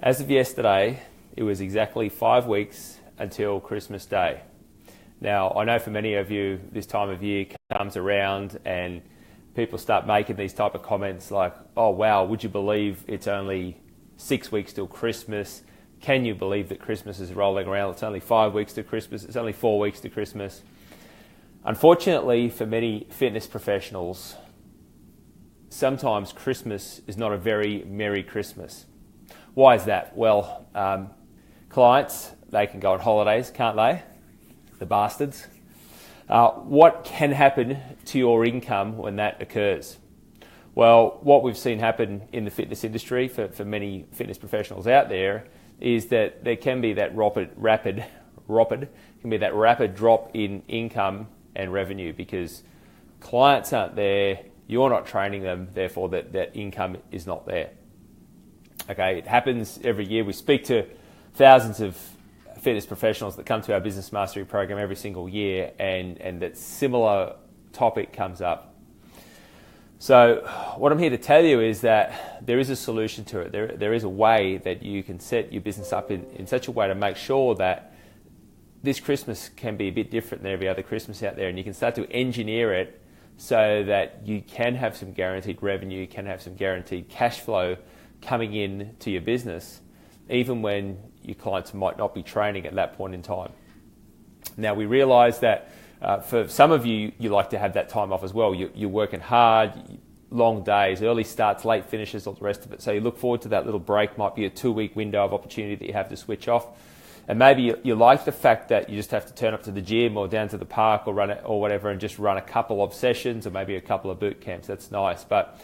As of yesterday, it was exactly 5 weeks until Christmas Day. Now, I know for many of you, this time of year comes around and people start making these type of comments like, oh wow, would you believe it's only 6 weeks till Christmas? Can you believe that Christmas is rolling around? It's only 5 weeks to Christmas. It's only 4 weeks to Christmas. Unfortunately, for many fitness professionals, sometimes Christmas is not a very Merry Christmas. Why is that? Well, clients, they can go on holidays, can't they? The bastards. What can happen to your income when that occurs? Well, what we've seen happen in the fitness industry for many fitness professionals out there is that there can be that rapid drop in income and revenue because clients aren't there, you're not training them, therefore that income is not there. Okay, it happens every year. We speak to thousands of fitness professionals that come to our business mastery program every single year, and that similar topic comes up. So what I'm here to tell you is that there is a solution to it. There is a way that you can set your business up in such a way to make sure that this Christmas can be a bit different than every other Christmas out there, and you can start to engineer it so that you can have some guaranteed revenue, you can have some guaranteed cash flow coming in to your business, even when your clients might not be training at that point in time. Now, we realise that for some of you, you like to have that time off as well. You're working hard, long days, early starts, late finishes, all the rest of it. So you look forward to that little break. Might be a 2-week window of opportunity that you have to switch off. And maybe you like the fact that you just have to turn up to the gym or down to the park or run it or whatever and just run a couple of sessions or maybe a couple of boot camps. That's nice. But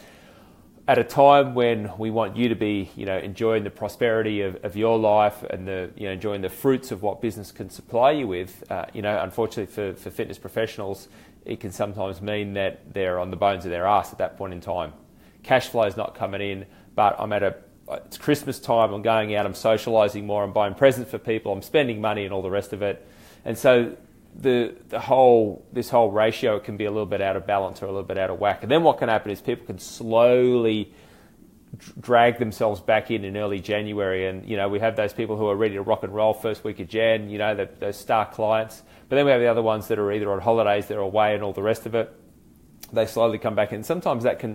at a time when we want you to be, enjoying the prosperity of your life and enjoying the fruits of what business can supply you with, unfortunately for fitness professionals, it can sometimes mean that they're on the bones of their ass at that point in time. Cash flow is not coming in, but it's Christmas time, I'm going out, I'm socialising more, I'm buying presents for people, I'm spending money and all the rest of it. And so this whole ratio can be a little bit out of balance or a little bit out of whack. And then what can happen is people can slowly drag themselves back in early January. And, we have those people who are ready to rock and roll first week of Jan, those star clients. But then we have the other ones that are either on holidays, they're away and all the rest of it. They slowly come back in. Sometimes that can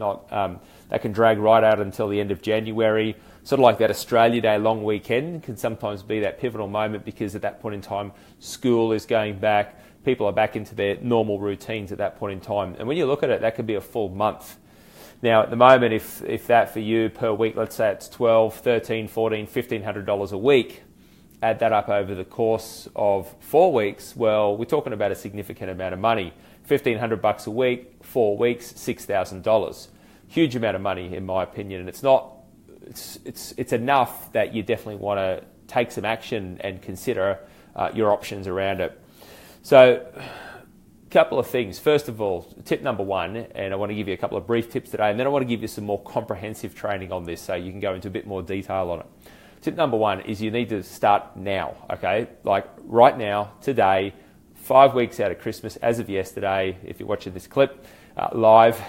drag right out until the end of January. Sort of like that Australia Day long weekend can sometimes be that pivotal moment because at that point in time, school is going back, people are back into their normal routines at that point in time. And when you look at it, that could be a full month. Now, at the moment, if that for you per week, let's say it's $1,200, $1,300, $1,400, $1,500 a week, add that up over the course of 4 weeks, well, we're talking about a significant amount of money. $1,500 a week, 4 weeks, $6,000. Huge amount of money, in my opinion, and it's enough that you definitely want to take some action and consider your options around it. So, a couple of things. First of all, tip number one, and I want to give you a couple of brief tips today, and then I want to give you some more comprehensive training on this so you can go into a bit more detail on it. Tip number one is you need to start now, okay? Like right now, today, 5 weeks out of Christmas, as of yesterday, if you're watching this clip live,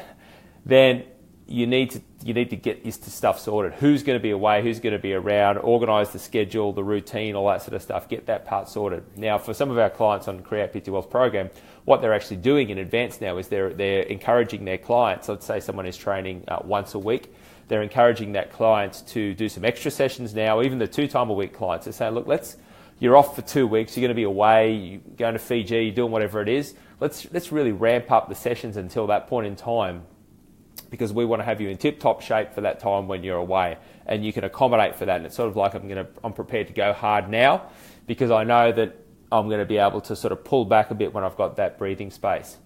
then you need to get this stuff sorted. Who's going to be away? Who's going to be around? Organise the schedule, the routine, all that sort of stuff. Get that part sorted. Now, for some of our clients on the Create Picture Wealth program, what they're actually doing in advance now is they're encouraging their clients. Let's say someone is training once a week. They're encouraging that client to do some extra sessions now. Even the 2-time-a-week clients are saying, look, you're off for 2 weeks. You're going to be away. You're going to Fiji. You're doing whatever it is. Let's really ramp up the sessions until that point in time, because we want to have you in tip-top shape for that time when you're away, and you can accommodate for that. And it's sort of like I'm prepared to go hard now because I know that I'm going to be able to sort of pull back a bit when I've got that breathing space.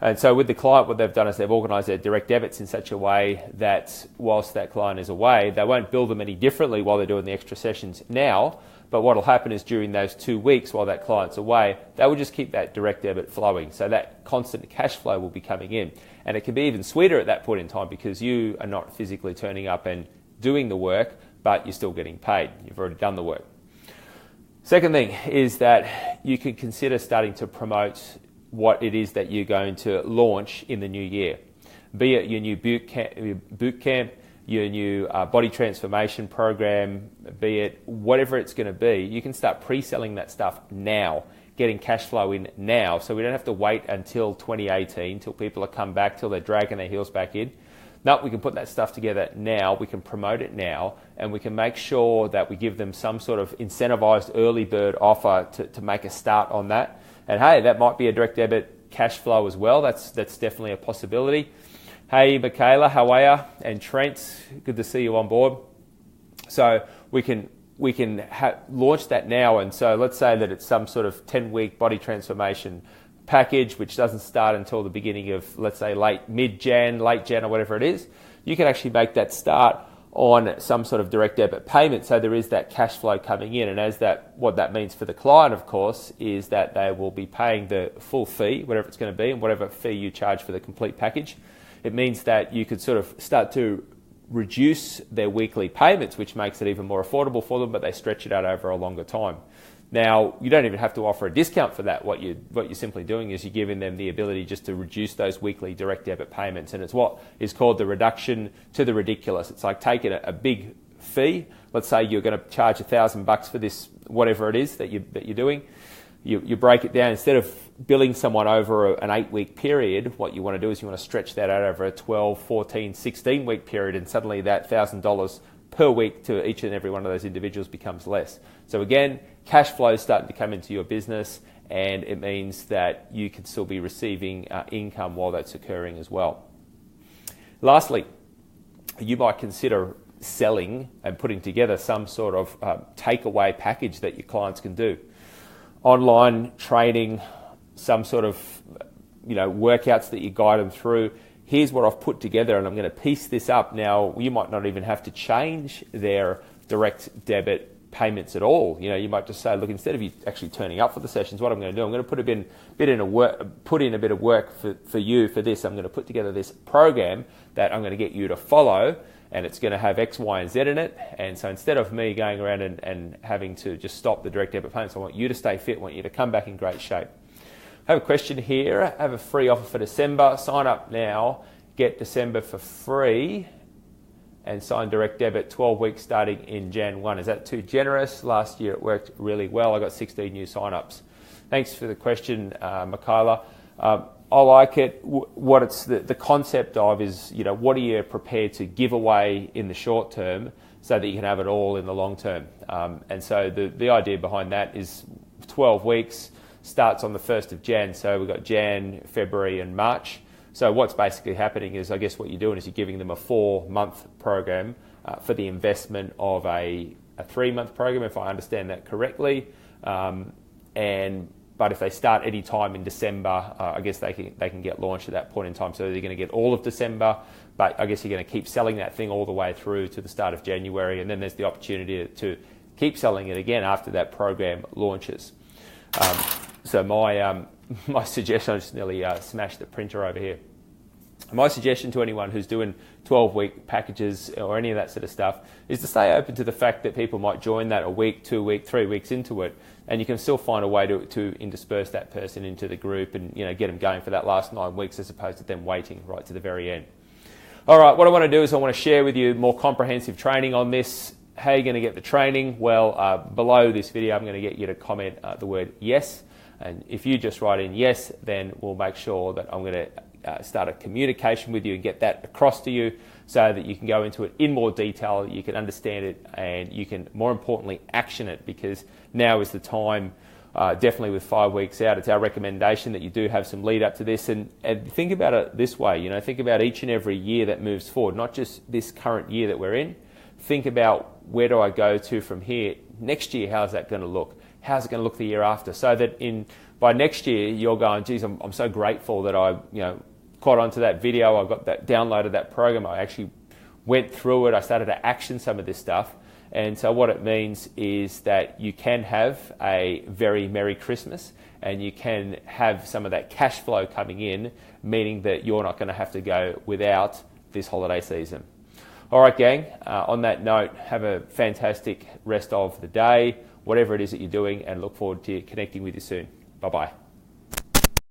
And so with the client, what they've done is they've organised their direct debits in such a way that whilst that client is away, they won't bill them any differently while they're doing the extra sessions now. But what will happen is during those 2 weeks while that client's away, they will just keep that direct debit flowing. So that constant cash flow will be coming in. And it can be even sweeter at that point in time because you are not physically turning up and doing the work, but you're still getting paid. You've already done the work. Second thing is that you can consider starting to promote what it is that you're going to launch in the new year. Be it your new boot camp, your new body transformation program, be it whatever it's going to be, you can start pre-selling that stuff now, getting cash flow in now. So we don't have to wait until 2018, till people have come back, till they're dragging their heels back in. No, we can put that stuff together now, we can promote it now, and we can make sure that we give them some sort of incentivized early bird offer to make a start on that. And hey, that might be a direct debit cash flow as well. That's definitely a possibility. Hey, Michaela, how are you? And Trent, good to see you on board. So we can launch that now. And so let's say that it's some sort of 10-week body transformation package, which doesn't start until the beginning of, let's say, mid-Jan, late Jan, or whatever it is. You can actually make that start on some sort of direct debit payment, so there is that cash flow coming in. And what that means for the client, of course, is that they will be paying the full fee, whatever it's going to be, and whatever fee you charge for the complete package. It means that you could sort of start to reduce their weekly payments, which makes it even more affordable for them, but they stretch it out over a longer time. Now, you don't even have to offer a discount for that. What you're simply doing is you're giving them the ability just to reduce those weekly direct debit payments. And it's what is called the reduction to the ridiculous. It's like taking a big fee. Let's say you're going to charge $1,000 for this, whatever it is that you're doing. You break it down. Instead of billing someone over an 8-week period, what you want to do is you want to stretch that out over a 12, 14, 16-week period, and suddenly that $1,000 per week to each and every one of those individuals becomes less. So again, cash flow is starting to come into your business, and it means that you can still be receiving income while that's occurring as well. Lastly, you might consider selling and putting together some sort of takeaway package that your clients can do. Online training, some sort of workouts that you guide them through. Here's what I've put together, and I'm going to piece this up. Now, you might not even have to change their direct debit payments at all. You might just say, look, instead of you actually turning up for the sessions, what I'm going to do, I'm going to put in a bit of work for you for this. I'm going to put together this program that I'm going to get you to follow, and it's going to have X, Y, and Z in it. And so instead of me going around and having to just stop the direct debit payments, I want you to stay fit, I want you to come back in great shape. I have a question here. I have a free offer for December. Sign up now, get December for free, and sign direct debit 12 weeks starting in Jan 1. Is that too generous? Last year it worked really well. I got 16 new sign-ups. Thanks for the question, Michaela. I like it. What it's the concept of is, what are you prepared to give away in the short term so that you can have it all in the long term? And so the idea behind that is 12 weeks, starts on the 1st of Jan. So we've got Jan, February and March. So what's basically happening is, I guess what you're doing is you're giving them a 4-month program for the investment of a 3-month program, if I understand that correctly. But if they start any time in December, I guess they can get launched at that point in time. So they're going to get all of December, but I guess you're going to keep selling that thing all the way through to the start of January. And then there's the opportunity to keep selling it again after that program launches. So my suggestion, I just nearly smashed the printer over here. My suggestion to anyone who's doing 12-week packages or any of that sort of stuff is to stay open to the fact that people might join that a week, 2 weeks, 3 weeks into it, and you can still find a way to intersperse that person into the group and get them going for that last 9 weeks as opposed to them waiting right to the very end. All right, what I want to do is I want to share with you more comprehensive training on this. How are you going to get the training? Well, below this video, I'm going to get you to comment the word yes. And if you just write in yes, then we'll make sure that I'm going to start a communication with you and get that across to you so that you can go into it in more detail, you can understand it, and you can, more importantly, action it, because now is the time, definitely with 5 weeks out, it's our recommendation that you do have some lead up to this. And think about it this way, think about each and every year that moves forward, not just this current year that we're in. Think about, where do I go to from here? Next year, how's that going to look? How's it going to look the year after? So that by next year, you're going, geez, I'm so grateful that I caught onto that video, I got that, downloaded that program, I actually went through it, I started to action some of this stuff. And so what it means is that you can have a very Merry Christmas, and you can have some of that cash flow coming in, meaning that you're not going to have to go without this holiday season. All right, gang, on that note, have a fantastic rest of the day, whatever it is that you're doing, and look forward to connecting with you soon. Bye-bye.